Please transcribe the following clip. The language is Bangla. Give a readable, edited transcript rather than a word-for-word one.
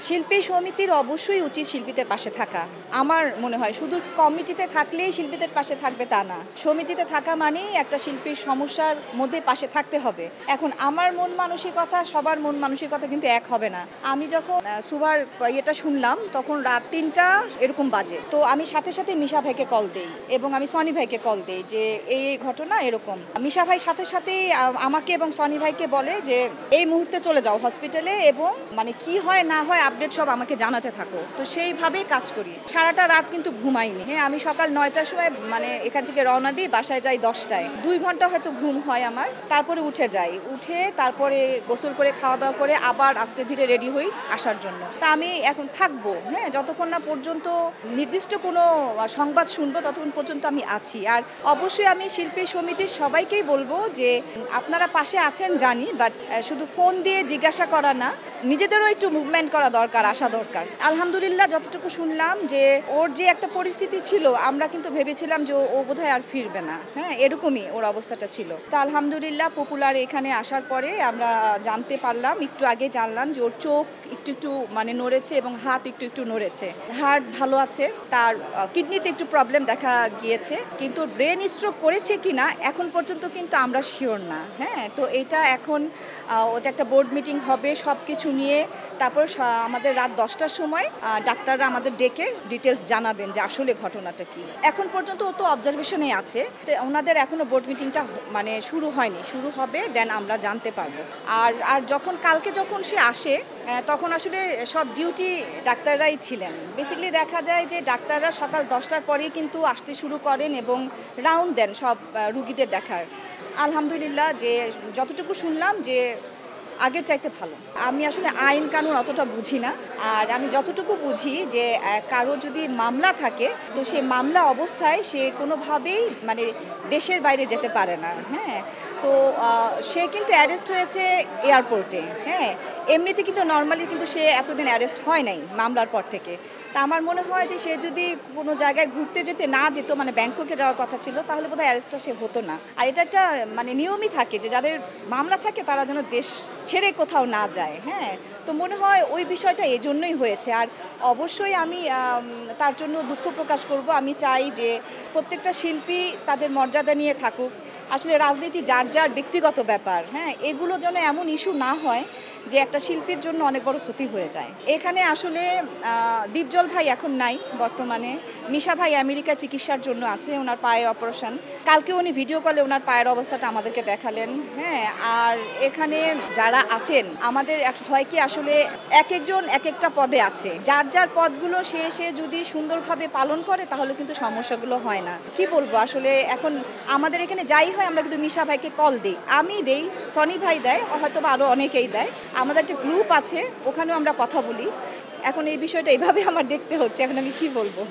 শিল্পী সমিতির অবশ্যই উচিত শিল্পীদের পাশে থাকা। আমার মনে হয় শুধু কমিটিতে থাকলেই শিল্পীদের পাশে থাকবে তা না। সমিতিতে থাকা মানেই একটা শিল্পীর সমস্যার মধ্যে পাশে থাকতে হবে। এখন আমার মন মানসিকতা সবার মন মানসিকতা কিন্তু এক হবে না। আমি যখন সুভার ইয়েটা শুনলাম তখন রাত ৩টা এরকম বাজে। তো আমি সাথে সাথে মিশা ভাইকে কল দেই এবং আমি সনি ভাইকে কল দেই যে এই ঘটনা এরকম। মিশা ভাই সাথে সাথেই আমাকে এবং সনি ভাইকে বলে যে এই মুহূর্তে চলে যাও হসপিটালে এবং মানে কি হয় না হয় আপডেট সব আমাকে জানাতে থাকো। তো সেইভাবেই কাজ করি। সারাটা রাত কিন্তু ঘুমাইনি। হ্যাঁ, আমি সকাল ৯টার সময় মানে এখান থেকে রওনা দিই, বাসায় যাই 10টায়। 2 ঘন্টা হয়তো ঘুম হয় আমার। তারপরে উঠে যাই, উঠে তারপরে গোসল করে খাওয়া দাওয়া করে আবার আস্তে ধীরে রেডি হই আসার জন্য। তা আমি এখন থাকবো, হ্যাঁ, যতক্ষণ না পর্যন্ত নির্দিষ্ট কোনো সংবাদ শুনবো ততক্ষণ পর্যন্ত আমি আছি। আর অবশ্যই আমি শিল্পী সমিতির সবাইকেই বলবো যে আপনারা পাশে আছেন জানি, বাট শুধু ফোন দিয়ে জিজ্ঞাসা করা না, নিজেদেরও একটু মুভমেন্ট করা দরকার, আসা দরকার। আলহামদুলিল্লাহ যতটুকু শুনলাম যে ওর যে একটা পরিস্থিতি ছিল আমরা কিন্তু ভেবেছিলাম যে ও বোধহয় আর ফিরবে না, হ্যাঁ, এরকমই ওর অবস্থাটা ছিল। তা আলহামদুলিল্লাহ পপুলার এখানে আসার পরে আমরা জানতে পারলাম, একটু আগে জানলাম যে ওর চোখ একটু একটু মানে নড়েছে এবং হাত একটু একটু নড়েছে। হার্ট ভালো আছে, তার কিডনিতে একটু প্রবলেম দেখা গিয়েছে, কিন্তু ব্রেন স্ট্রোক করেছে কিনা এখন পর্যন্ত কিন্তু আমরা শিওর না। হ্যাঁ, তো এটা এখন ওটা একটা বোর্ড মিটিং হবে সব কিছু নিয়ে, তারপর আমাদের রাত 10টার সময় ডাক্তাররা আমাদের ডেকে ডিটেলস জানাবেন যে আসলে ঘটনাটা কি। এখন পর্যন্ত ও তো অবজারভেশনে আছে, তো ওনাদের এখনো বোর্ড মিটিংটা মানে শুরু হয়নি, শুরু হবে, দেন আমরা জানতে পারবো। আর কালকে যখন সে আসে তখন আসলে সব ডিউটি ডাক্তাররাই ছিলেন। বেসিক্যালি দেখা যায় যে ডাক্তাররা সকাল 10টার পরেই কিন্তু আসতে শুরু করেন এবং রাউন্ড দেন সব রুগীদের দেখার। আলহামদুলিল্লাহ যে যতটুকু শুনলাম যে আগের চাইতে ভালো। আমি আসলে আইন কানুন অতটা বুঝি না, আর আমি যতটুকু বুঝি যে কারো যদি মামলা থাকে তো সে মামলা অবস্থায় সে কোনোভাবেই মানে দেশের বাইরে যেতে পারে না। হ্যাঁ, তো সে কিন্তু অ্যারেস্ট হয়েছে এয়ারপোর্টে। হ্যাঁ, এমনিতে কিন্তু নর্মালি কিন্তু সে এতদিন অ্যারেস্ট হয় নাই মামলার পর থেকে। তা আমার মনে হয় যে সে যদি কোনো জায়গায় ঘুরতে যেতে না যেত, মানে ব্যাংককে যাওয়ার কথা ছিল, তাহলে বোধহয় অ্যারেস্টটা সে হতো না। আর এটা একটা মানে নিয়মই থাকে যে যাদের মামলা থাকে তারা যেন দেশ ছেড়ে কোথাও না যায়। হ্যাঁ, তো মনে হয় ওই বিষয়টা এজন্যই হয়েছে। আর অবশ্যই আমি তার জন্য দুঃখ প্রকাশ করব। আমি চাই যে প্রত্যেকটা শিল্পী তাদের মর্যাদা নিয়ে থাকুক। আসলে রাজনীতি যার যার ব্যক্তিগত ব্যাপার, হ্যাঁ, এগুলো যেন এমন ইস্যু না হয় যে একটা শিল্পীর জন্য অনেক বড় ক্ষতি হয়ে যায়। এখানে আসলে দীপজল ভাই এখন নাই বর্তমানে। মিশা ভাই আমেরিকা চিকিৎসার জন্য আছে, ওনার পায়ে অপারেশন। কালকে উনি ভিডিও কলে ওনার পায়ের অবস্থাটা আমাদেরকে দেখালেন। হ্যাঁ, আর এখানে যারা আছেন আমাদের হয় কি আসলে এক একজন এক একটা পদে আছে, যার যার পদগুলো সে যদি সুন্দরভাবে পালন করে তাহলে কিন্তু সমস্যাগুলো হয় না। কি বলবো আসলে এখন আমাদের এখানে যাই হয় আমরা কিন্তু মিশা ভাইকে কল দিই, আমি দেই, সনি ভাই দেয়, হয়তো বা আরও অনেকেই দেয়। আমাদের একটা গ্রুপ আছে, ওখানেও আমরা কথা বলি। এখন এই বিষয়টা এইভাবে আমার দেখতে হচ্ছে, এখন আমি কি বলবো।